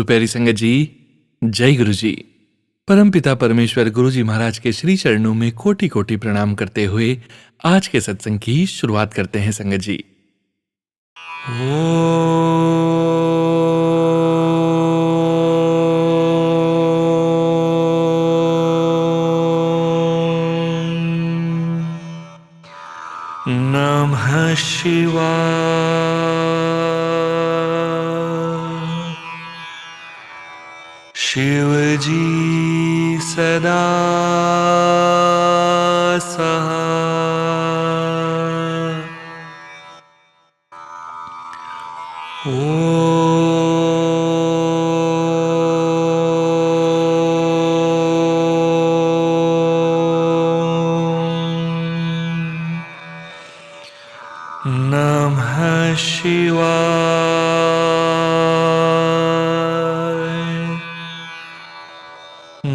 प्यारी संगत जी, जय गुरु जी। परमपिता परमेश्वर गुरु जी महाराज के श्री चरणों में कोटि कोटि प्रणाम करते हुए आज के सत्संग की शुरुआत करते हैं संगत जी। नमः शिवाय। शिव जी सदा सहाय। नमः शिवाय।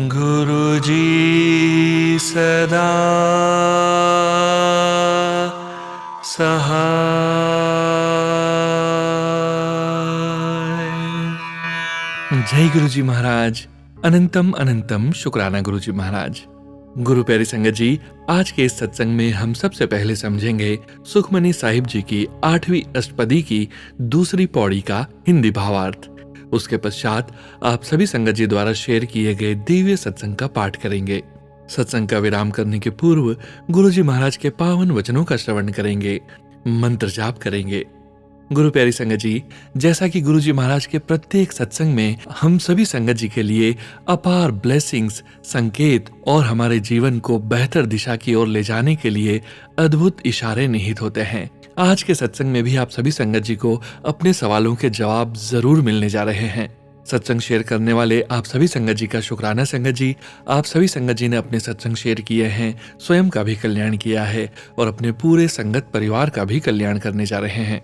गुरु जी सदा सहाय। जय गुरु जी महाराज। अनंतम अनंतम शुक्राना गुरु जी महाराज। गुरु प्यारी संगत जी, आज के इस सत्संग में हम सबसे पहले समझेंगे सुखमनी साहिब जी की 8वीं अष्टपदी की दूसरी पौड़ी का हिंदी भावार्थ। उसके पश्चात आप सभी संगत जी द्वारा शेयर किए गए दिव्य सत्संग का पाठ करेंगे। सत्संग का विराम करने के पूर्व गुरु जी महाराज के पावन वचनों का श्रवण करेंगे, मंत्र जाप करेंगे। गुरु प्यारी संगत जी, जैसा कि गुरु जी महाराज के प्रत्येक सत्संग में हम सभी संगत जी के लिए अपार ब्लेसिंग्स, संकेत और हमारे जीवन को बेहतर दिशा की ओर ले जाने के लिए अद्भुत इशारे निहित होते हैं, आज के सत्संग में भी आप सभी संगत जी को अपने सवालों के जवाब जरूर मिलने जा रहे हैं। सत्संग शेयर करने वाले आप सभी संगत जी का शुक्राना संगत जी। आप सभी संगत जी ने अपने सत्संग शेयर किए हैं, स्वयं का भी कल्याण किया है और अपने पूरे संगत परिवार का भी कल्याण करने जा रहे हैं।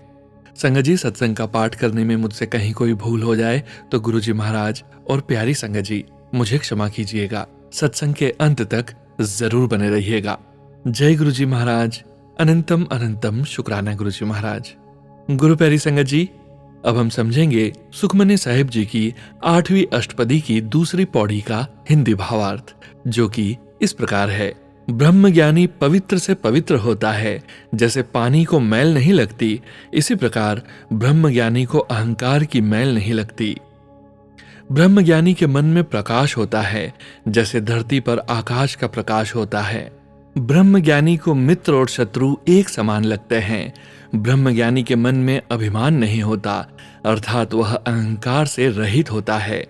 संगत जी, सत्संग का पाठ करने में मुझसे कहीं कोई भूल हो जाए तो गुरु जी महाराज और प्यारी संगत जी मुझे क्षमा कीजिएगा। सत्संग के अंत तक जरूर बने रहिएगा। जय गुरु जी महाराज। अनंतम अनंतम शुक्राना गुरु जी महाराज। गुरु प्यारी संगत जी, अब हम समझेंगे सुखमनी साहिब जी की 8वीं अष्टपदी की दूसरी पौड़ी का हिंदी भावार्थ, जो कि इस प्रकार है। ब्रह्मज्ञानी पवित्र से पवित्र होता है, जैसे पानी को मैल नहीं लगती, इसी प्रकार ब्रह्मज्ञानी को अहंकार की मैल नहीं लगती। ब्रह्मज्ञानी के मन में प्रकाश होता है, जैसे धरती पर आकाश का प्रकाश होता है। ब्रह्मज्ञानी को मित्र और शत्रु एक समान लगते हैं। ब्रह्मज्ञानी के मन में अभिमान नहीं होता, अर्थात वह अहंकार से रहित होता है।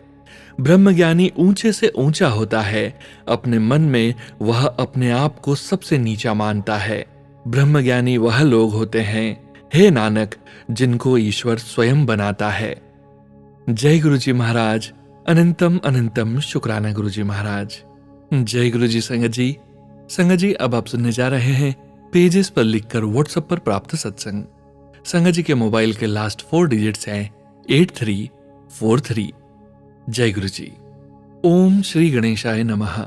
ब्रह्मज्ञानी ऊंचे से ऊंचा होता है, अपने मन में वह अपने आप को सबसे नीचा मानता है। ब्रह्मज्ञानी वह लोग होते हैं, हे नानक, जिनको ईश्वर स्वयं बनाता है। जय गुरु जी महाराज। अनंतम अनंतम शुक्राना गुरु जी महाराज। जय गुरु जी संगत जी। संगत जी, अब आप सुनने जा रहे हैं पेजेस पर लिखकर व्हाट्सएप पर प्राप्त सत्संग। संगत जी के मोबाइल के लास्ट 4 डिजिट्स हैं 8343। जय गुरु जी। ओम श्री गणेशाय नमः।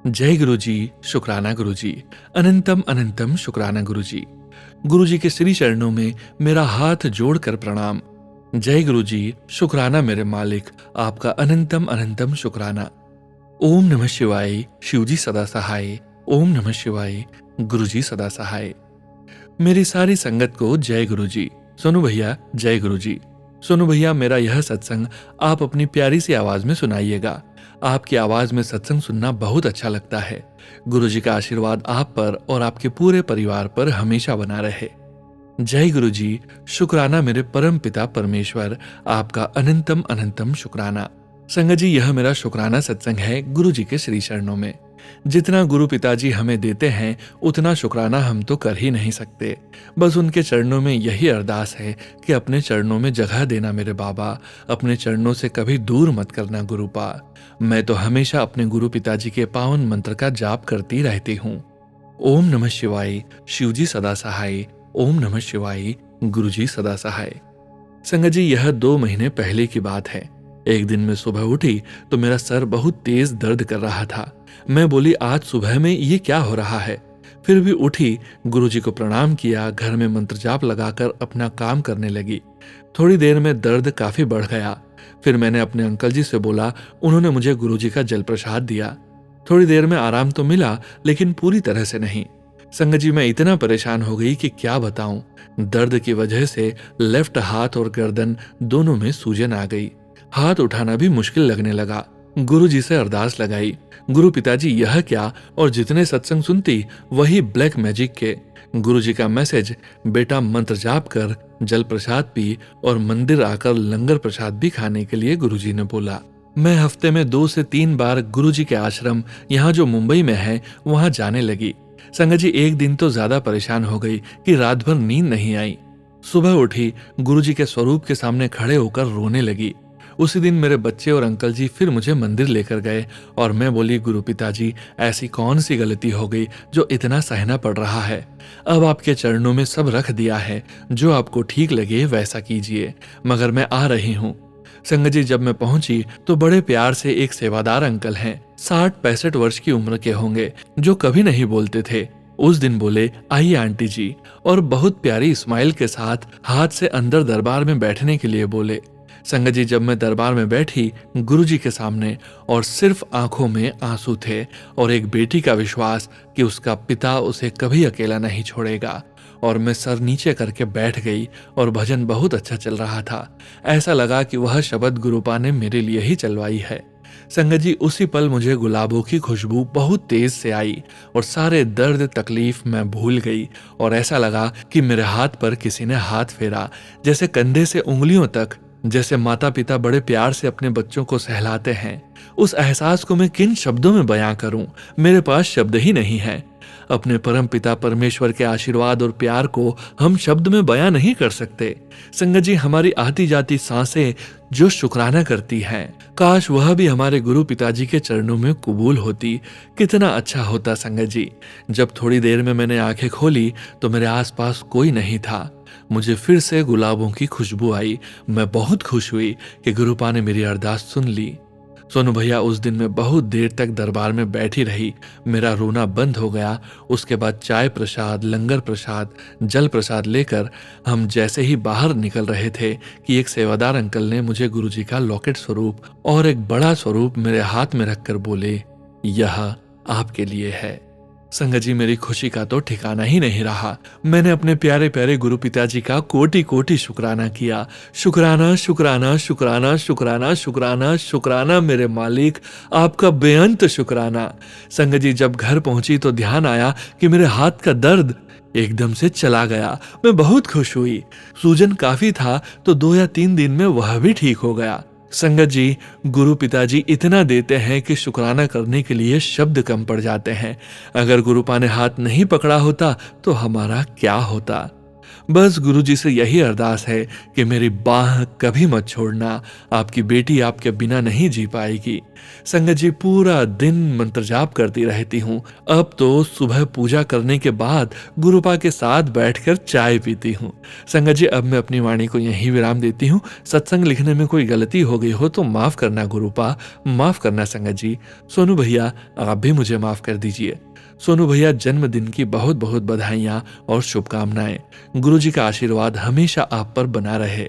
जय गुरु जी। शुक्राना गुरु जी। अनंतम अनंतम शुक्राना गुरु जी। गुरु जी के श्री चरणों में मेरा हाथ जोड़कर प्रणाम। जय गुरु जी। शुक्राना मेरे मालिक, आपका अनंतम अनंतम शुक्राना। ओम नमः शिवाय। शिव जी सदा सहाय। ओम नमः शिवाय। गुरु जी सदा सहाय। मेरी सारी संगत को जय गुरु जी। सोनू भैया जय गुरु जी। सोनू भैया, मेरा यह सत्संग आप अपनी प्यारी सी आवाज में सुनाइएगा। आपकी आवाज में सत्संग सुनना बहुत अच्छा लगता है। गुरु जी का आशीर्वाद आप पर और आपके पूरे परिवार पर हमेशा बना रहे। जय गुरु जी। शुक्राना मेरे परम पिता परमेश्वर, आपका अनंतम अनंतम शुक्राना। संगत जी, यह मेरा शुक्राना सत्संग है गुरु जी के श्री चरणों में। जितना गुरु पिताजी हमें देते हैं उतना शुक्राना हम तो कर ही नहीं सकते। बस उनके चरणों में यही अरदास है कि अपने चरणों में जगह देना मेरे बाबा, अपने चरणों से कभी दूर मत करना गुरुपा। मैं तो हमेशा अपने गुरु पिताजी के पावन मंत्र का जाप करती रहती हूँ। ओम नमः शिवाय। शिव जी सदा सहाय। ओम नमः शिवाय। गुरु जी सदा सहाय। संगत जी, यह 2 महीने पहले की बात है। एक दिन मैं सुबह उठी तो मेरा सर बहुत तेज दर्द कर रहा था। मैं बोली, आज सुबह में ये क्या हो रहा है? फिर भी उठी, गुरुजी को प्रणाम किया, घर में मंत्र जाप लगाकर अपना काम करने लगी। थोड़ी देर में दर्द काफी बढ़ गया। फिर मैंने अपने अंकल जी से बोला, उन्होंने मुझे गुरुजी का जल प्रसाद दिया। थोड़ी देर में आराम तो मिला, लेकिन पूरी तरह से नहीं। संगत जी, मैं इतना परेशान हो गई कि क्या बताऊं। दर्द की वजह से लेफ्ट हाथ और गर्दन दोनों में सूजन आ गई। हाथ उठाना भी मुश्किल लगने लगा। गुरु जी से अरदास लगाई, गुरु पिताजी यह क्या, और जितने सत्संग सुनती वही ब्लैक मैजिक के। गुरु जी का मैसेज, बेटा मंत्र जाप कर, जल प्रसाद पी और मंदिर आकर लंगर प्रसाद भी खाने के लिए गुरु जी ने बोला। मैं हफ्ते में 2 से 3 बार गुरु जी के आश्रम, यहाँ जो मुंबई में है, वहां जाने लगी। संगत जी, एक दिन तो ज्यादा परेशान हो गई कि रात भर नींद नहीं आई। सुबह उठी, गुरुजी के स्वरूप के सामने खड़े होकर रोने लगी। उसी दिन मेरे बच्चे और अंकल जी फिर मुझे मंदिर लेकर गए और मैं बोली, गुरु पिताजी, ऐसी कौन सी गलती हो गई जो इतना सहना पड़ रहा है। अब आपके चरणों में सब रख दिया है, जो आपको ठीक लगे वैसा कीजिए, मगर मैं आ रही हूँ। संगत जी, जब मैं पहुंची तो बड़े प्यार से एक सेवादार अंकल हैं, 60-65 वर्ष की उम्र के होंगे, जो कभी नहीं बोलते थे। उस दिन बोले, आइए आंटी जी, और बहुत प्यारी स्माइल के साथ हाथ से अंदर दरबार में बैठने के लिए बोले। संगत जी, जब मैं दरबार में बैठी गुरुजी के सामने, और सिर्फ आंखों में आंसू थे और एक बेटी का विश्वास कि उसका पिता उसे कभी अकेला नहीं छोड़ेगा, और मैं सर नीचे करके बैठ गई और भजन बहुत अच्छा चल रहा था। ऐसा लगा कि वह शब्द गुरुपा ने मेरे लिए ही चलवाई है। संगत जी, उसी पल मुझे गुलाबों की खुशबू बहुत तेज से आई और सारे दर्द तकलीफ मैं भूल गई, और ऐसा लगा कि मेरे हाथ पर किसी ने हाथ फेरा, जैसे कंधे से उंगलियों तक, जैसे माता पिता बड़े प्यार से अपने बच्चों को सहलाते हैं। उस एहसास को मैं किन शब्दों में बयां करूं, मेरे पास शब्द ही नहीं है। अपने परम पिता परमेश्वर के आशीर्वाद और प्यार को हम शब्द में बयां नहीं कर सकते। संगत जी, हमारी आती जाती सांसें जो शुक्राना करती हैं, काश वह भी हमारे गुरु पिताजी के चरणों में कबूल होती। कितना अच्छा होता संगत जी। जब थोड़ी देर में मैंने आंखें खोली तो मेरे आसपास कोई नहीं था। मुझे फिर से गुलाबों की खुशबू आई। मैं बहुत खुश हुई कि गुरुपा ने मेरी अरदास सुन ली। सोनू भैया, उस दिन मैं बहुत देर तक दरबार में बैठी रही। मेरा रोना बंद हो गया। उसके बाद चाय प्रसाद, लंगर प्रसाद, जल प्रसाद लेकर हम जैसे ही बाहर निकल रहे थे कि एक सेवादार अंकल ने मुझे गुरुजी का लॉकेट स्वरूप और एक बड़ा स्वरूप मेरे हाथ में रखकर बोले, यह आपके लिए है। संगत जी, मेरी खुशी का तो ठिकाना ही नहीं रहा। मैंने अपने प्यारे प्यारे गुरु पिताजी का कोटि कोटि शुक्राना किया। शुक्राना, शुक्राना, शुक्राना, शुक्राना, शुक्राना, शुक्राना मेरे मालिक, आपका बेअंत शुक्राना। संगत जी, जब घर पहुंची तो ध्यान आया कि मेरे हाथ का दर्द एकदम से चला गया। मैं बहुत खुश हुई। सूजन काफी था तो 2 या 3 दिन में वह भी ठीक हो गया। संगत जी, गुरु पिताजी इतना देते हैं कि शुक्राना करने के लिए शब्द कम पड़ जाते हैं। अगर गुरुपा ने हाथ नहीं पकड़ा होता तो हमारा क्या होता। बस गुरुजी से यही अरदास है कि मेरी बाह कभी मत छोड़ना, आपकी बेटी आपके बिना नहीं जी पाएगी। संगत जी, पूरा दिन मंत्र जाप करती रहती हूँ। अब तो सुबह पूजा करने के बाद गुरुपा के साथ बैठकर चाय पीती हूँ। संगत जी, अब मैं अपनी वाणी को यहीं विराम देती हूँ। सत्संग लिखने में कोई गलती हो गई हो तो माफ करना गुरुपा, माफ करना संगत जी। सोनू भैया, आप भी मुझे माफ कर दीजिए। सोनू भैया, जन्मदिन की बहुत बहुत बधाइयां और शुभकामनाएं। गुरुजी का आशीर्वाद हमेशा आप पर बना रहे।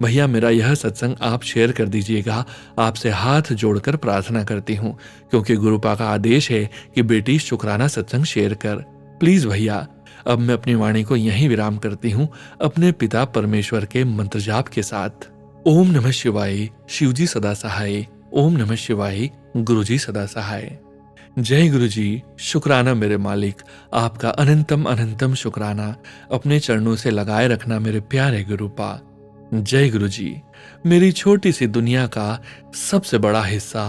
भैया, मेरा यह सत्संग आप शेयर कर दीजिएगा। आपसे हाथ जोड़कर प्रार्थना करती हूँ, क्योंकि गुरुपा का आदेश है कि बेटी शुक्राना सत्संग शेयर कर। प्लीज भैया। अब मैं अपनी वाणी को यहीं विराम करती हूँ, अपने पिता परमेश्वर के मंत्र जाप के साथ। ओम नमः शिवाय, शिवजी सदा सहाय। ओम नमः शिवाय, गुरुजी सदा सहाय। जय गुरु जी। शुक्राना मेरे मालिक, आपका अनंतम अनंतम शुक्राना। अपने चरणों से लगाए रखना मेरे प्यारे गुरुपा। जय गुरु जी। मेरी छोटी सी दुनिया का सबसे बड़ा हिस्सा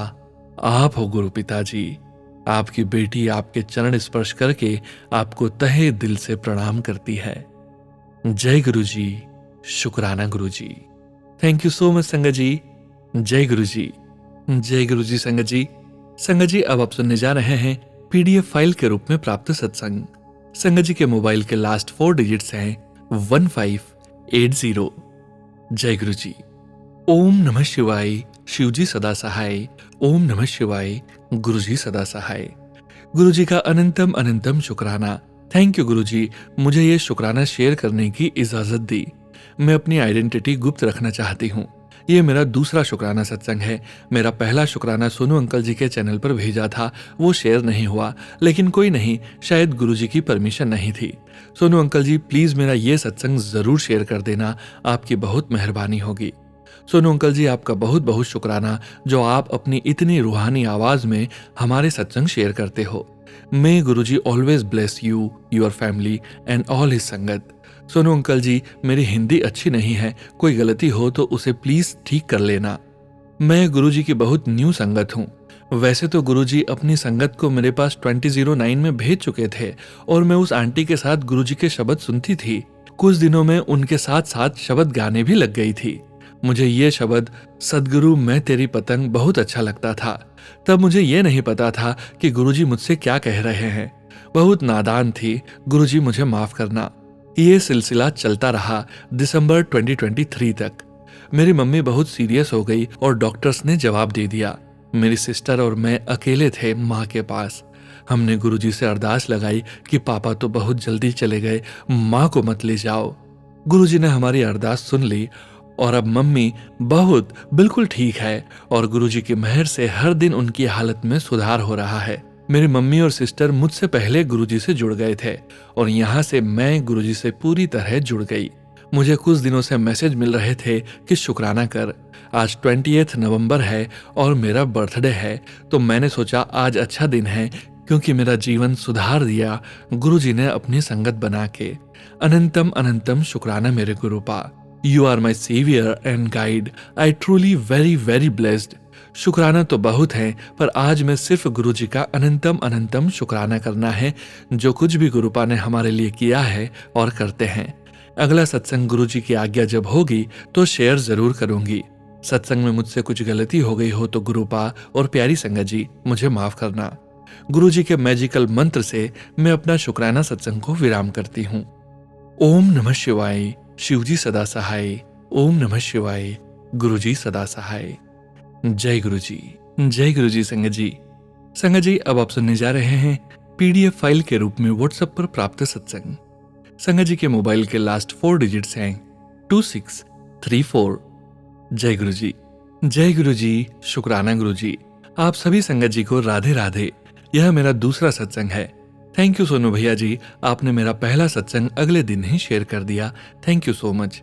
आप हो गुरु पिताजी। आपकी बेटी आपके चरण स्पर्श करके आपको तहे दिल से प्रणाम करती है। जय गुरु जी। शुक्राना गुरु जी। थैंक यू सो मच संगत जी। जय गुरु जी। जय गुरु जी। संगत जी, संगत जी, अब आप सुनने जा रहे हैं पीडीएफ फाइल के रूप में प्राप्त सत्संग। संगत जी के मोबाइल के लास्ट 4 डिजिट्स हैं 1580। जय गुरु जी। ओम नमः शिवाय, शिवजी सदा सहाय। ओम नमः शिवाय, गुरुजी सदा सहाय। गुरुजी का अनंतम अनंतम शुक्राना। थैंक यू गुरुजी, मुझे ये शुक्राना शेयर करने की इजाजत दी। मैं अपनी आइडेंटिटी गुप्त रखना चाहती हूँ। ये मेरा दूसरा शुक्राना सत्संग है। मेरा पहला शुक्राना सोनू अंकल जी के चैनल पर भेजा था, वो शेयर नहीं हुआ, लेकिन कोई नहीं, शायद गुरुजी की परमिशन नहीं थी। सोनू अंकल जी प्लीज मेरा ये सत्संग जरूर शेयर कर देना, आपकी बहुत मेहरबानी होगी। सोनू अंकल जी आपका बहुत बहुत शुक्राना जो आप अपनी इतनी रूहानी आवाज में हमारे सत्संग शेयर करते हो। May Guruji always bless you, your family and all his sangat. Sonu uncle जी, मेरी हिंदी अच्छी नहीं है, कोई गलती हो तो उसे प्लीज ठीक कर लेना। मैं गुरुजी की बहुत न्यू संगत हूँ। वैसे तो गुरुजी अपनी संगत को मेरे पास 2009 में भेज चुके थे और मैं उस आंटी के साथ गुरुजी के शब्द सुनती थी। कुछ दिनों में उनके साथ साथ शब्द गाने भी लग गई थी। मुझे ये शब्द सदगुरु मैं तेरी पतंग बहुत अच्छा लगता था। तब मुझे ये नहीं पता था कि गुरुजी मुझसे क्या कह रहे हैं। बहुत नादान थी, गुरुजी मुझे माफ करना। ये सिलसिला चलता रहा दिसंबर 2023 तक। मेरी मम्मी बहुत सीरियस हो गई और डॉक्टर्स ने जवाब दे दिया। मेरी सिस्टर और मैं अकेले थे माँ के पास। हमने गुरुजी से अरदास लगाई कि पापा तो बहुत जल्दी चले गए, माँ को मत ले जाओ। गुरुजी ने हमारी अरदास सुन ली और अब मम्मी बहुत बिल्कुल ठीक है और गुरुजी की मेहर से हर दिन उनकी हालत में सुधार हो रहा है। मेरी मम्मी और सिस्टर मुझसे पहले गुरुजी से जुड़ गए थे और यहाँ से मैं गुरुजी से पूरी तरह जुड़ गई। मुझे कुछ दिनों से मैसेज मिल रहे थे कि शुक्राना कर। आज 20 नवंबर है और मेरा बर्थडे है, तो मैंने सोचा आज अच्छा दिन है क्योंकि मेरा जीवन सुधार दिया गुरुजी ने अपनी संगत बना के। अनंतम अनंतम शुक्राना मेरे गुरुपा। You are my saviour and guide. I truly very very blessed. शुक्राना तो बहुत है, पर आज मैं सिर्फ गुरुजी का अनंतम अनंतम शुक्राना करना है जो कुछ भी गुरुपा ने हमारे लिए किया है और करते हैं। अगला सत्संग गुरुजी की आज्ञा जब होगी तो शेयर जरूर करूंगी। सत्संग में मुझसे कुछ गलती हो गई हो तो गुरुपा और प्यारी संगत जी मुझे माफ करना। गुरुजी के मैजिकल मंत्र से मैं अपना शुक्राना सत्संग को विराम करती हूँ। ओम नमः शिवाय। शिवजी सदा सहाय। ओम नमः शिवाय। गुरुजी सदा सहाय। जय गुरुजी। जय गुरुजी। संगत जी, संगत जी, अब आप सुनने जा रहे हैं पीडीएफ फाइल के रूप में व्हाट्सएप पर प्राप्त सत्संग। संगत जी के मोबाइल के लास्ट 4 डिजिट्स हैं 2634। जय गुरुजी। जय गुरुजी। शुक्राना गुरुजी। आप सभी संगत जी को राधे राधे। यह मेरा दूसरा सत्संग है। थैंक यू सोनू भैया जी, आपने मेरा पहला सत्संग अगले दिन ही शेयर कर दिया। Thank you so much.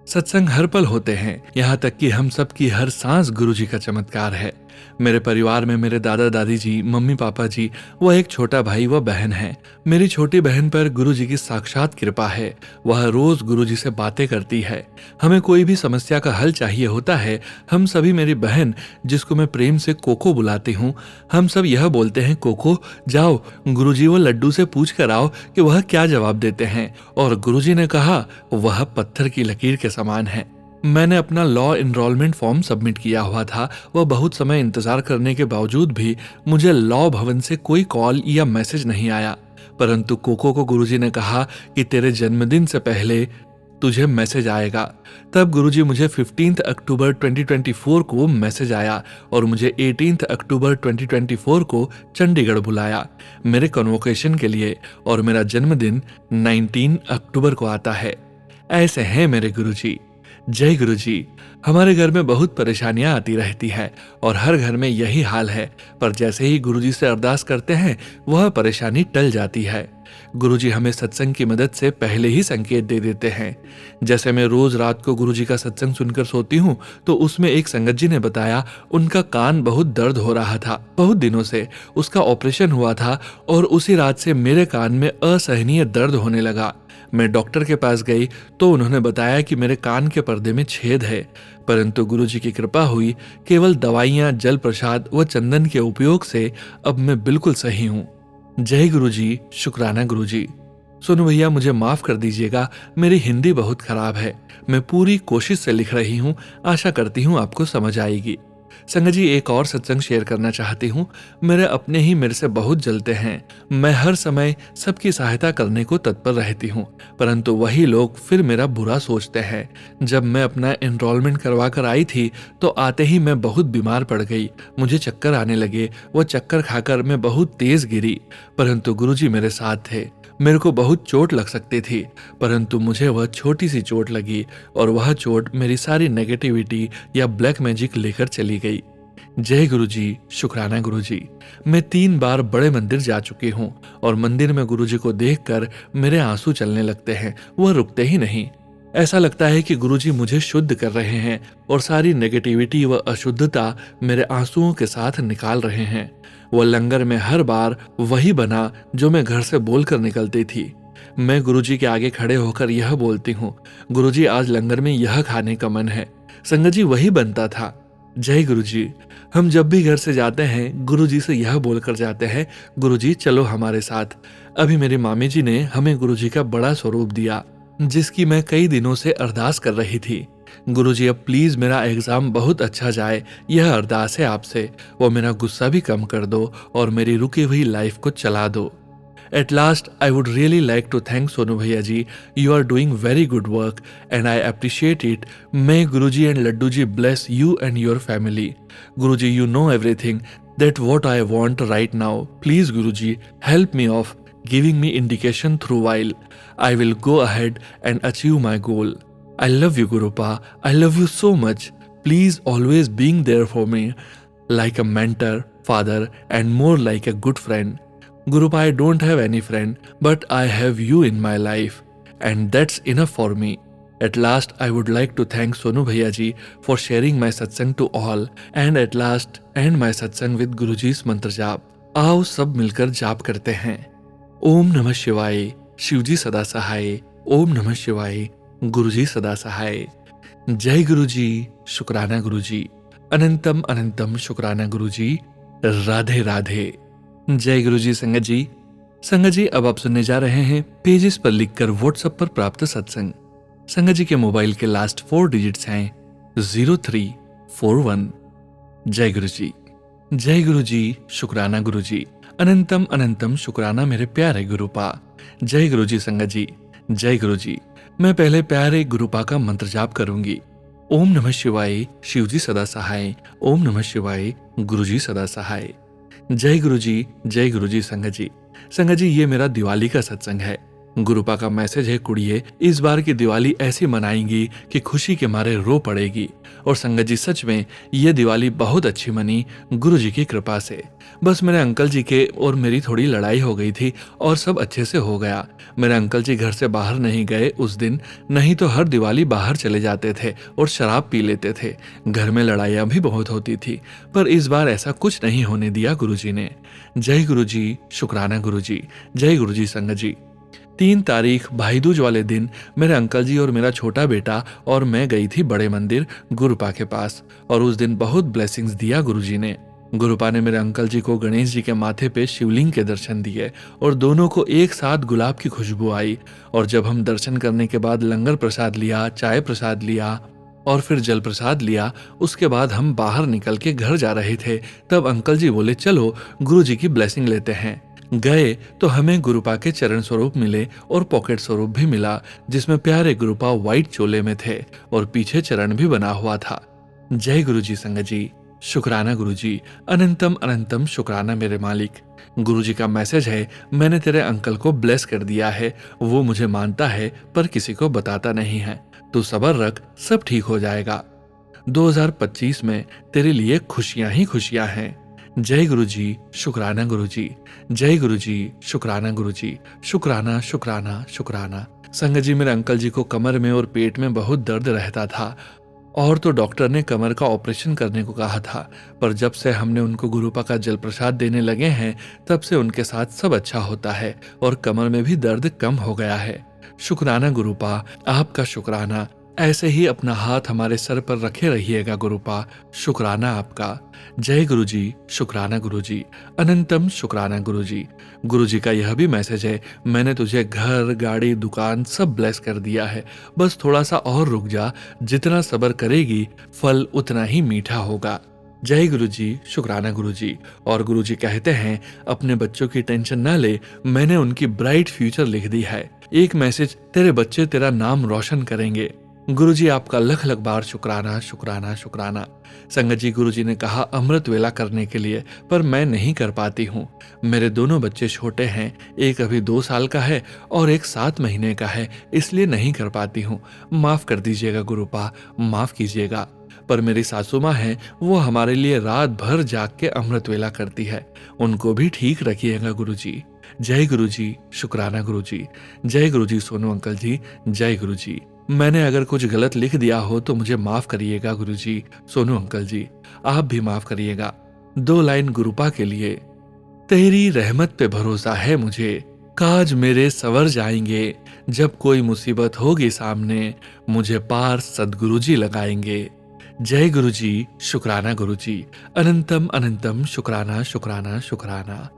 सत्संग हर पल होते हैं, यहाँ तक कि हम सब की हर सांस गुरुजी का चमत्कार है। मेरे परिवार में मेरे दादा दादी जी, मम्मी पापा जी व एक छोटा भाई व बहन है। मेरी छोटी बहन पर गुरुजी की साक्षात कृपा है। वह रोज गुरुजी से बातें करती है। हमें कोई भी समस्या का हल चाहिए होता है, हम सभी, मेरी बहन जिसको मैं प्रेम से कोको बुलाती हूँ, हम सब यह बोलते हैं, कोको जाओ गुरुजी व लड्डू से पूछ कर आओ कि वह क्या जवाब देते हैं। और गुरुजी ने कहा वह पत्थर की लकीर के समान है। मैंने अपना लॉ एनरोलमेंट फॉर्म सबमिट किया हुआ था। वह बहुत समय इंतजार करने के बावजूद भी मुझे लॉ भवन से कोई कॉल या मैसेज नहीं आया। परंतु कोको को गुरुजी ने कहा कि तेरे जन्मदिन से पहले तुझे मैसेज आएगा। तब गुरुजी मुझे 15 अक्टूबर 2024 को मैसेज आया और मुझे 18 अक्टूबर 2024 को चंडीगढ़ बुलाया मेरे कन्वोकेशन के लिए, और मेरा जन्मदिन 19 अक्टूबर को आता है। ऐसे हैं मेरे गुरुजी। जय गुरुजी। हमारे घर में बहुत परेशानियां आती रहती है और हर घर में यही हाल है, पर जैसे ही गुरुजी से अरदास करते हैं वह परेशानी टल जाती है। गुरुजी हमें सत्संग की मदद से पहले ही संकेत दे देते हैं। जैसे मैं रोज रात को गुरुजी का सत्संग सुनकर सोती हूँ तो उसमें एक संगत जी ने बताया उनका कान बहुत दर्द हो रहा था, बहुत दिनों से उसका ऑपरेशन हुआ था और उसी रात से मेरे कान में असहनीय दर्द होने लगा। मैं डॉक्टर के पास गई तो उन्होंने बताया कि मेरे कान के पर्दे में छेद है, परंतु गुरुजी की कृपा हुई, केवल दवाइयां, जल प्रसाद व चंदन के उपयोग से अब मैं बिल्कुल सही हूँ। जय गुरुजी। शुक्राना गुरुजी। सोनू भैया मुझे माफ कर दीजिएगा, मेरी हिंदी बहुत खराब है। मैं पूरी कोशिश से लिख रही हूँ, आशा करती हूँ आपको समझ आएगी। संगत जी, एक और सत्संग शेयर करना चाहती हूँ। मेरे अपने ही मेरे से बहुत जलते हैं। मैं हर समय सबकी सहायता करने को तत्पर रहती हूँ, परंतु वही लोग फिर मेरा बुरा सोचते हैं। जब मैं अपना एनरोलमेंट करवा कर आई थी तो आते ही मैं बहुत बीमार पड़ गई। मुझे चक्कर आने लगे। वो चक्कर खाकर मैं बहुत तेज गिरी, परंतु गुरुजी मेरे साथ थे। मेरे को बहुत चोट लग सकती थी, परंतु मुझे वह छोटी सी चोट लगी और वह चोट मेरी सारी नेगेटिविटी या ब्लैक मैजिक लेकर चली गई। जय गुरुजी, शुक्राना गुरुजी। मैं 3 बार बड़े मंदिर जा चुकी हूँ और मंदिर में गुरुजी को देखकर मेरे आंसू चलने लगते हैं, वह रुकते ही नहीं। ऐसा लगता है कि गुरुजी मुझे शुद्ध कर रहे हैं और सारी नेगेटिविटी व अशुद्धता मेरे आंसुओं के साथ निकाल रहे हैं। वह लंगर में हर बार वही बना जो मैं घर से बोलकर निकलती थी। मैं गुरुजी के आगे खड़े होकर यह बोलती हूँ, गुरुजी आज लंगर में यह खाने का मन है। संगत जी वही बनता था। जय गुरुजी। हम जब भी घर से जाते हैं गुरुजी से यह बोलकर जाते हैं, गुरुजी चलो हमारे साथ। अभी मेरी मामी जी ने हमें गुरुजी का बड़ा स्वरूप दिया जिसकी मैं कई दिनों से अरदास कर रही थी। गुरुजी अब प्लीज मेरा एग्जाम बहुत अच्छा जाए, यह अरदास है आपसे। वो मेरा गुस्सा भी कम कर दो और मेरी रुकी हुई लाइफ को चला दो। At last, I would really like to thank Sonu Bhaiya ji. You are doing very good work and I appreciate it. May Guruji and Laddu ji bless you and your family. Guruji, you know everything. That what I want right now. Please Guruji, help me of giving me indication through while. I will go ahead and achieve my goal. I love you Gurupa. I love you so much. Please always being there for me. Like a mentor, father and more like a good friend. Gurupa, I don't have any friend, but I have you in my life, and that's enough for me. At last, I would like to thank Sonu Bhaiya ji for sharing my satsang to all, and at last end my satsang with Guruji's mantra जाप। आओ सब मिलकर जाप करते हैं। ओम नमः शिवाय, शिवजी सदा सहाय। ओम नमः शिवाय, गुरुजी सदा सहाय। जय गुरुजी, शुक्राना गुरुजी। अनंतम अनंतम शुक्राना गुरुजी। राधे राधे। जय गुरुजी। संगत जी, अब आप सुनने जा रहे हैं पेजेस पर लिखकर व्हाट्सएप पर प्राप्त सत्संग। संगत जी के मोबाइल के लास्ट 4 डिजिट्स हैं 0341। जय गुरुजी। जय गुरुजी, शुक्राना गुरुजी। अनंतम अनंतम शुक्राना मेरे प्यारे गुरुपा। जय गुरुजी। संगत जी, जय गुरुजी। मैं पहले प्यारे गुरुपा का मंत्र जाप करूंगी। ओम नमः शिवाय, शिवजी सदा सहाय। ओम नमः शिवाय, गुरुजी सदा सहाय। जय गुरुजी, जय गुरुजी। संगत जी, ये मेरा दिवाली का सत्संग है। गुरुपा का मैसेज है, कुड़िए इस बार की दिवाली ऐसी मनाएंगी कि खुशी के मारे रो पड़ेगी। और संगत जी सच में ये दिवाली बहुत अच्छी मनी गुरुजी की कृपा से। बस मेरे अंकल जी के और मेरी थोड़ी लड़ाई हो गई थी और सब अच्छे से हो गया। मेरे अंकल जी घर से बाहर नहीं गए उस दिन, नहीं तो हर दिवाली बाहर चले जाते थे और शराब पी लेते थे। घर में लड़ाइयाँ भी बहुत होती थी, पर इस बार ऐसा कुछ नहीं होने दिया गुरुजी ने। जय गुरुजी, शुक्राना गुरुजी। जय गुरुजी। संगत जी, 3 तारीख भाई दूज वाले दिन मेरे अंकल जी और मेरा छोटा बेटा और मैं गई थी बड़े मंदिर गुरुपा के पास, और उस दिन बहुत ब्लेसिंग्स दिया गुरुजी ने। गुरुपा ने मेरे अंकल जी को गणेश जी के माथे पे शिवलिंग के दर्शन दिए और दोनों को एक साथ गुलाब की खुशबू आई। और जब हम दर्शन करने के बाद लंगर प्रसाद लिया, चाय प्रसाद लिया और फिर जल प्रसाद लिया, उसके बाद हम बाहर निकल के घर जा रहे थे, तब अंकल जी बोले चलो गुरुजी की ब्लेसिंग लेते हैं। गए तो हमें गुरुपा के चरण स्वरूप मिले और पॉकेट स्वरूप भी मिला, जिसमें प्यारे गुरुपा व्हाइट चोले में थे और पीछे चरण भी बना हुआ था। जय गुरुजी। संगत जी, शुक्राना गुरुजी। अनंतम अनंतम शुक्राना मेरे मालिक। गुरुजी का मैसेज है, मैंने तेरे अंकल को ब्लेस कर दिया है। वो मुझे मानता है पर किसी को बताता नहीं है। तू सब्र रख, सब ठीक हो जाएगा। 2025 में तेरे लिए खुशियां ही खुशियां हैं। जय गुरुजी, शुक्राना गुरुजी। जय गुरुजी, शुक्राना गुरुजी। शुक्राना शुक्राना शुक्राना। संगत जी, मेरे अंकल जी को कमर में और पेट में बहुत दर्द रहता था और तो डॉक्टर ने कमर का ऑपरेशन करने को कहा था, पर जब से हमने उनको गुरुपा का जल प्रसाद देने लगे हैं तब से उनके साथ सब अच्छा होता है और कमर में भी दर्द कम हो गया है। शुक्राना गुरुपा, आपका शुक्राना। ऐसे ही अपना हाथ हमारे सर पर रखे रहिएगा गुरुपा। शुक्राना आपका। जय गुरुजी, शुक्राना गुरुजी। अनंतम शुक्राना गुरुजी। गुरुजी का यह भी मैसेज है, मैंने तुझे घर, गाड़ी, दुकान सब ब्लेस कर दिया है, बस थोड़ा सा और रुक जा। जितना सब्र करेगी फल उतना ही मीठा होगा। जय गुरुजी, शुक्राना गुरुजी। और गुरुजी कहते हैं, अपने बच्चों की टेंशन ना ले, मैंने उनकी ब्राइट फ्यूचर लिख दी है। एक मैसेज, तेरे बच्चे तेरा नाम रोशन करेंगे। गुरुजी आपका लख लख बार शुक्राना शुक्राना शुक्राना। संगत जी, गुरुजी ने कहा अमृत वेला करने के लिए, पर मैं नहीं कर पाती हूँ। मेरे दोनों बच्चे छोटे हैं, एक अभी 2 साल का है और एक 7 महीने का है, इसलिए नहीं कर पाती हूँ। माफ कर दीजिएगा गुरुपा, माफ कीजिएगा। पर मेरी सासू माँ है, वो हमारे लिए रात भर जाग के अमृत वेला करती है। उनको भी ठीक रखिएगा गुरुजी। जय गुरुजी, शुक्राना गुरुजी। जय गुरुजी सोनू अंकल जी, जय गुरुजी। मैंने अगर कुछ गलत लिख दिया हो तो मुझे माफ करिएगा गुरुजी, सोनू अंकल जी। आप भी माफ करिएगा। 2 लाइन गुरुपा के लिए। तेरी रहमत पे भरोसा है मुझे, काज मेरे सवर जाएंगे। जब कोई मुसीबत होगी सामने, मुझे पार सदगुरुजी लगाएंगे। जय गुरुजी, शुक्राना गुरुजी। अनंतम अनंतम शुक्राना शुक्राना शुक्राना।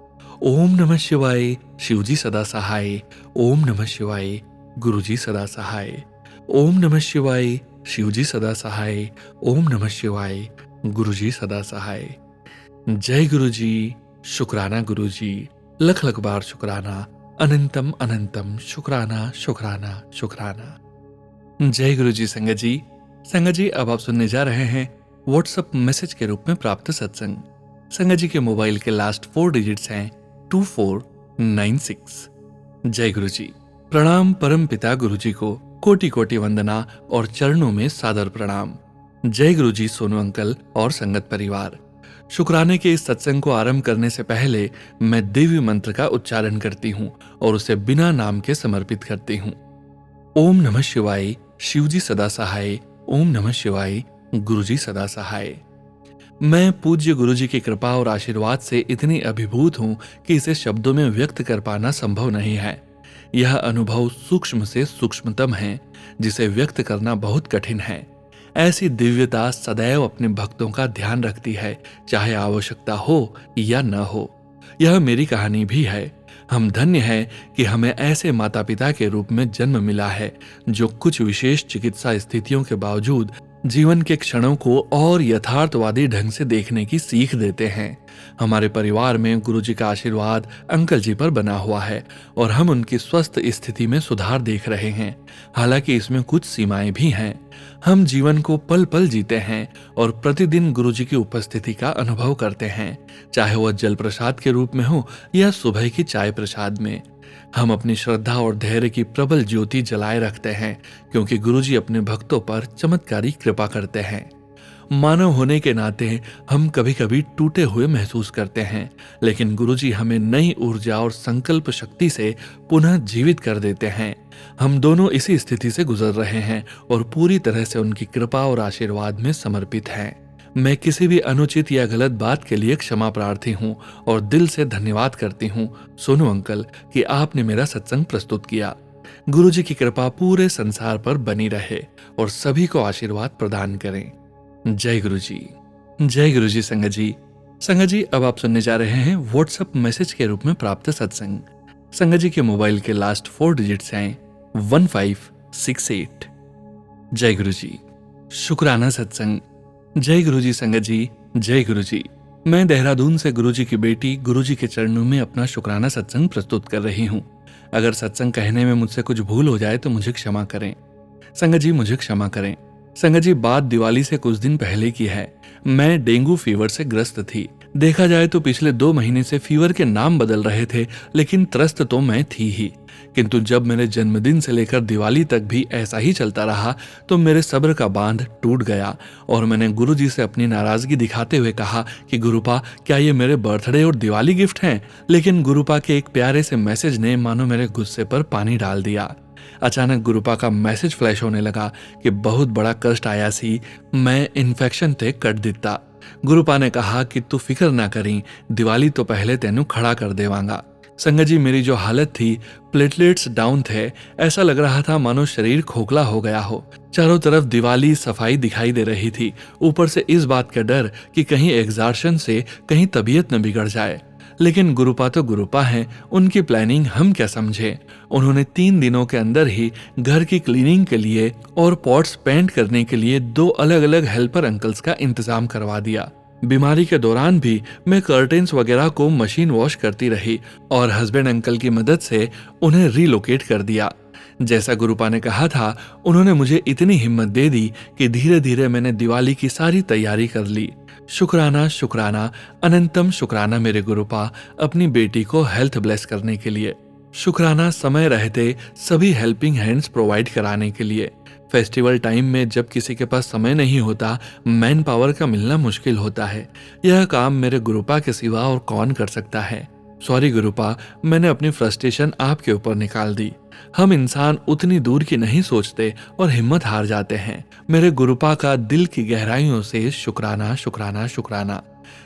ओम नमः शिवाय, शिवजी सदा सहाय। ओम नमः शिवाय, गुरुजी सदा सहाय। ओम नमः शिवाय, शिवजी सदा सहाय। ओम नमः शिवाय, गुरुजी सदा सहाय। जय गुरुजी, शुक्राना गुरुजी। लख लख बार शुक्राना। अनंतम अनंतम शुक्राना शुक्राना शुक्राना। जय गुरुजी संगत जी। संगत जी, अब आप सुनने जा रहे हैं व्हाट्सएप मैसेज के रूप में प्राप्त सत्संग। संगत जी के मोबाइल के लास्ट 4 डिजिट्स हैं 2496। जय गुरुजी। प्रणाम परम पिता गुरुजी को, कोटि कोटि वंदना और चरणों में सादर प्रणाम। जय गुरुजी सोनू अंकल और संगत परिवार। शुक्राने के इस सत्संग को आरंभ करने से पहले मैं दिव्य मंत्र का उच्चारण करती हूँ और उसे बिना नाम के समर्पित करती हूँ। ओम नमः शिवाय, शिवजी सदा सहाय। ओम नमः शिवाय, गुरुजी सदा सहाय। मैं पूज्य गुरुजी की कृपा और आशीर्वाद से इतनी अभिभूत हूं कि इसे शब्दों में व्यक्त कर पाना संभव नहीं है। यह अनुभव सूक्ष्म से सूक्ष्मतम है, जिसे व्यक्त करना बहुत कठिन है। ऐसी दिव्यता सदैव अपने भक्तों का ध्यान रखती है, चाहे आवश्यकता हो या न हो। यह मेरी कहानी भी है। हम धन्य हैं कि हमें ऐसे माता पिता के रूप में जन्म मिला है, जो कुछ विशेष चिकित्सा स्थितियों के बावजूद जीवन के क्षणों को और यथार्थवादी ढंग से देखने की सीख देते हैं। हमारे परिवार में गुरुजी का आशीर्वाद अंकल जी पर बना हुआ है और हम उनकी स्वस्थ स्थिति में सुधार देख रहे हैं। हालांकि इसमें कुछ सीमाएं भी हैं। हम जीवन को पल पल जीते हैं और प्रतिदिन गुरुजी की उपस्थिति का अनुभव करते हैं, चाहे वह जल प्रसाद के रूप में हो या सुबह की चाय प्रसाद में। हम अपनी श्रद्धा और धैर्य की प्रबल ज्योति जलाए रखते हैं, क्योंकि गुरुजी अपने भक्तों पर चमत्कारी कृपा करते हैं। मानव होने के नाते हम कभी कभी टूटे हुए महसूस करते हैं, लेकिन गुरुजी हमें नई ऊर्जा और संकल्प शक्ति से पुनः जीवित कर देते हैं। हम दोनों इसी स्थिति से गुजर रहे हैं और पूरी तरह से उनकी कृपा और आशीर्वाद में समर्पित हैं। मैं किसी भी अनुचित या गलत बात के लिए क्षमा प्रार्थी हूँ और दिल से धन्यवाद करती हूँ सोनू अंकल कि आपने मेरा सत्संग प्रस्तुत किया। गुरुजी की कृपा पूरे संसार पर बनी रहे और सभी को आशीर्वाद प्रदान करें। जय गुरुजी। जय गुरुजी संगत जी। संगत जी, अब आप सुनने जा रहे हैं व्हाट्सएप मैसेज के रूप में प्राप्त सत्संग। संगत जी के मोबाइल के लास्ट 4 डिजिट्स हैं 1568। जय गुरुजी। शुक्राना सत्संग। जय गुरुजी संगत जी, जय गुरुजी। मैं देहरादून से गुरुजी की बेटी गुरुजी के चरणों में अपना शुक्राना सत्संग प्रस्तुत कर रही हूँ। अगर सत्संग कहने में मुझसे कुछ भूल हो जाए तो मुझे क्षमा करें। संगत जी, मुझे क्षमा करें। संगत जी, बात दिवाली से कुछ दिन पहले की है। मैं डेंगू फीवर से ग्रस्त थी। देखा जाए तो पिछले 2 महीने से फीवर के नाम बदल रहे थे, लेकिन त्रस्त तो मैं थी ही। किंतु जब मेरे जन्मदिन से लेकर दिवाली तक भी ऐसा ही चलता रहा तो मेरे सब्र का बांध टूट गया और मैंने गुरुजी से अपनी नाराजगी दिखाते हुए कहा कि गुरुपा, क्या ये मेरे बर्थडे और दिवाली गिफ्ट हैं? लेकिन गुरुपा के एक प्यारे से मैसेज ने मानो मेरे गुस्से पर पानी डाल दिया। अचानक गुरुपा का मैसेज फ्लैश होने लगा कि बहुत बड़ा कष्ट आया सी, मैं इन्फेक्शन ते कट दिता। गुरुपा ने कहा कि तू फिक्र ना करी, दिवाली तो पहले तेनू खड़ा कर देवांगा। संगत जी, मेरी जो हालत थी, प्लेटलेट्स डाउन थे। ऐसा लग रहा था मानो शरीर खोखला हो गया हो। चारों तरफ दिवाली सफाई दिखाई दे रही थी। ऊपर से इस बात का डर कि कहीं एग्जॉर्शन से कहीं तबीयत न बिगड़ जाए। लेकिन गुरुपा तो गुरुपा हैं, उनकी प्लानिंग हम क्या समझे। उन्होंने 3 दिनों के अंदर ही घर की क्लीनिंग के लिए और पॉट्स पेंट करने के लिए 2 अलग अलग हेल्पर अंकल्स का इंतजाम करवा दिया। बीमारी के दौरान भी मैं कर्टेन्स वगैरह को मशीन वॉश करती रही और हस्बैंड अंकल की मदद से उन्हें रीलोकेट कर दिया। जैसा गुरुपा ने कहा था, उन्होंने मुझे इतनी हिम्मत दे दी कि धीरे धीरे मैंने दिवाली की सारी तैयारी कर ली। शुक्राना शुक्राना, अनंतम शुक्राना मेरे गुरुपा, अपनी बेटी को हेल्थ ब्लेस करने के लिए। शुक्राना समय रहते सभी हेल्पिंग हैंड्स प्रोवाइड कराने के लिए। फेस्टिवल टाइम में जब किसी के पास समय नहीं होता, मैन पावर का मिलना मुश्किल होता है। यह काम मेरे गुरुपा के सिवा और कौन कर सकता है। सॉरी गुरुपा, मैंने अपनी फ्रस्ट्रेशन आपके ऊपर निकाल दी। हम इंसान उतनी दूर की नहीं सोचते और हिम्मत हार जाते हैं। मेरे गुरुपा का दिल की गहराइयों से शुक्राना शुक्राना शुक्राना।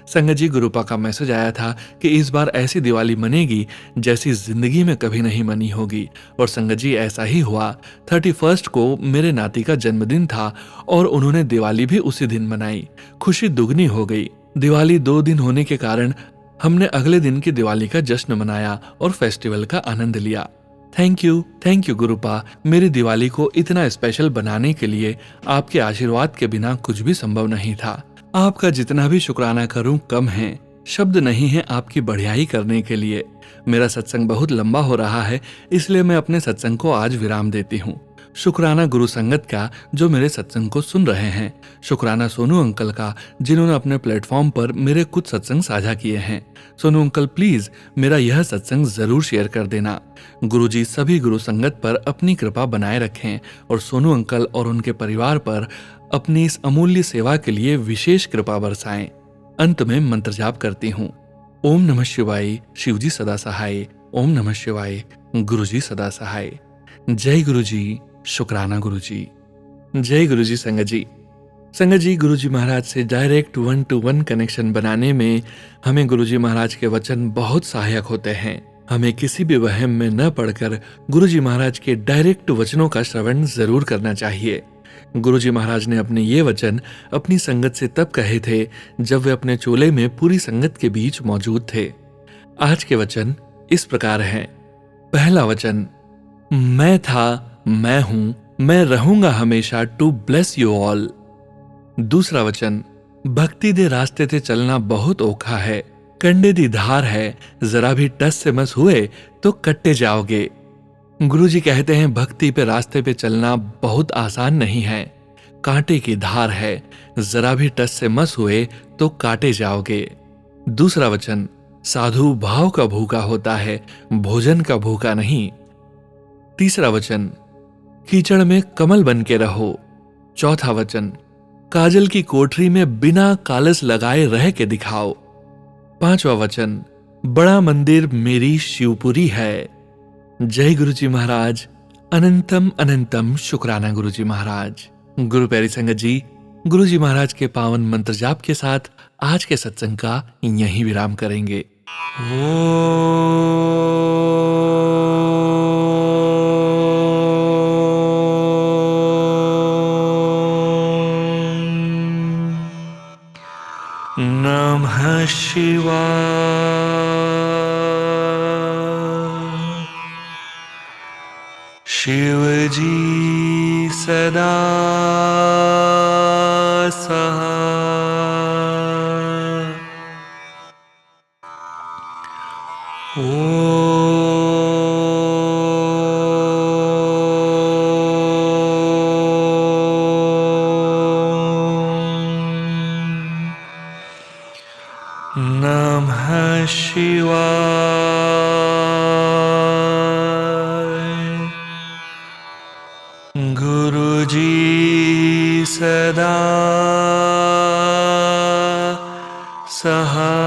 संगत जी, गुरुपा का मैसेज आया था कि इस बार ऐसी दिवाली मनेगी जैसी जिंदगी में कभी नहीं मनी होगी। और संगत जी, ऐसा ही हुआ। 31 को मेरे नाती का जन्मदिन था और उन्होंने दिवाली भी उसी दिन मनाई। खुशी दुगनी हो गई। दिवाली 2 दिन होने के कारण हमने अगले दिन की दिवाली का जश्न मनाया और फेस्टिवल का आनंद लिया। थैंक यू गुरुपा, मेरी दिवाली को इतना स्पेशल बनाने के लिए। आपके आशीर्वाद के बिना कुछ भी संभव नहीं था। आपका जितना भी शुक्राना करूं कम है, शब्द नहीं है आपकी बढ़ियाई करने के लिए। मेरा सत्संग बहुत लंबा हो रहा है, इसलिए मैं अपने सत्संग को आज विराम देती हूँ। शुक्राना गुरु संगत का जो मेरे सत्संग को सुन रहे हैं। शुक्राना सोनू अंकल का, जिन्होंने अपने प्लेटफॉर्म पर मेरे कुछ सत्संग साझा किए हैं। सोनू अंकल, प्लीज मेरा यह सत्संग जरूर शेयर कर देना। गुरुजी सभी गुरु संगत पर अपनी कृपा बनाए रखें और सोनू अंकल और उनके परिवार पर अपनी इस अमूल्य सेवा के लिए विशेष कृपा बरसाएं। अंत में मंत्र जाप करती हूँ। ओम नमः शिवाय, शिवजी सदा सहाय। ओम नमः शिवाय, गुरुजी सदा सहाय। जय गुरुजी, शुक्राना गुरुजी। जय गुरुजी। संगत जी, गुरुजी महाराज से डायरेक्ट 1-to-1 कनेक्शन बनाने में हमें गुरुजी महाराज के वचन बहुत सहायक होते हैं। हमें किसी भी वहम में न पड़कर गुरुजी महाराज के डायरेक्ट वचनों का श्रवण जरूर करना चाहिए। गुरुजी महाराज ने अपने ये वचन अपनी संगत से तब कहे थे जब वे अपने चोले में पूरी संगत के बीच मौजूद थे। आज के वचन इस प्रकार हैं। पहला वचन, मैं था, मैं हूं, मैं रहूंगा हमेशा टू ब्लेस यू ऑल। दूसरा वचन, भक्ति दे रास्ते ते चलना बहुत औखा है, कंडे दी धार है, जरा भी टस से मस हुए तो कट्टे जाओगे। गुरुजी कहते हैं भक्ति पे रास्ते पे चलना बहुत आसान नहीं है, कांटे की धार है, जरा भी टस से मस हुए तो काटे जाओगे। दूसरा वचन, साधु भाव का भूखा होता है, भोजन का भूखा नहीं। तीसरा वचन, कीचड़ में कमल बन के रहो। चौथा वचन, काजल की कोठरी में बिना कालस लगाए रह के दिखाओ। पांचवा वचन, बड़ा मंदिर मेरी शिवपुरी है। जय गुरुजी महाराज। अनंतम अनंतम शुक्राना गुरुजी महाराज। गुरु प्यारी संगत जी, गुरुजी महाराज के पावन मंत्र जाप के साथ आज के सत्संग का यहीं विराम करेंगे। नमः शिवाय। शिवजी सदा सहाय। नमः शिवाय। गुरुजी सदा सहाय।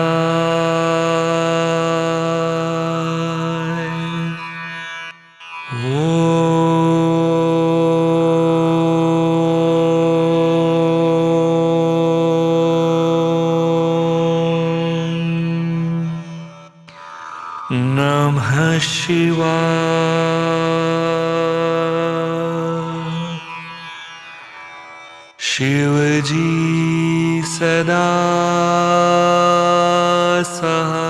नमः शिवाय। शिवजी सदा सहाय।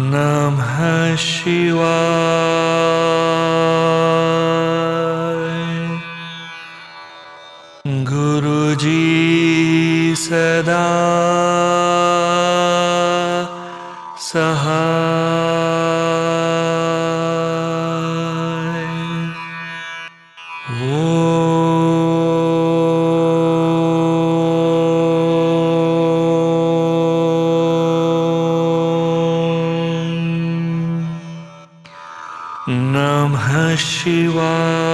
नमः शिवाय। सदा सहाय। नमः शिवाय।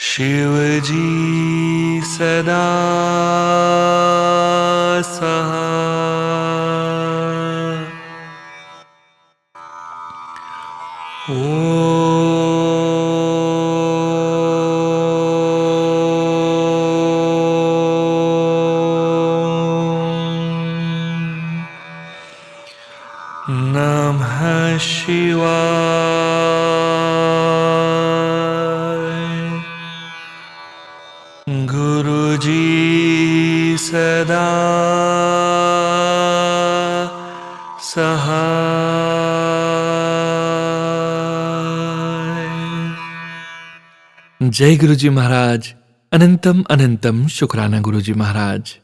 शिवजी सदा सहाय। नमः शिवाय। गुरुजी सदा सहाय। जय गुरुजी महाराज। अनंतम अनंतम शुक्राना गुरुजी महाराज।